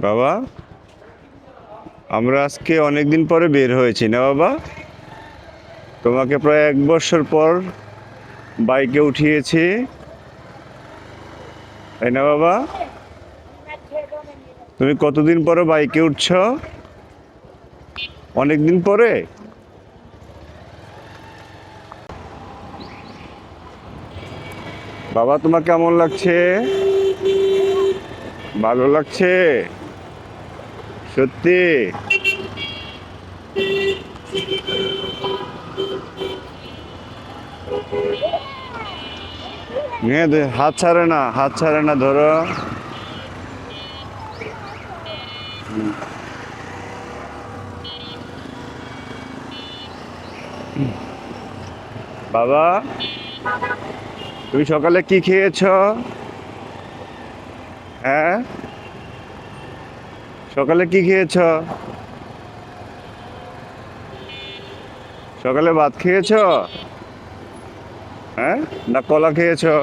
বাবা, আমরা আজকে অনেকদিন পরে বের হয়েছি না বাবা? তোমাকে প্রায় 1 বছর পর বাইকে উঠিয়েছি, তাই না বাবা? তুমি কতদিন পরে বাইকে উঠছো? অনেকদিন পরে। বাবা, তোমার কেমন লাগছে? ভালো লাগছে? সত্যি? হাত ছাড়ে না, হাত ছাড়ে না, ধরো। বাবা, তুমি সকালে কি খেয়েছো? হ্যাঁ, সকালে কি খেয়েছো? সকালে ভাত খেয়েছো? হ্যাঁ, না কলা খেয়েছো?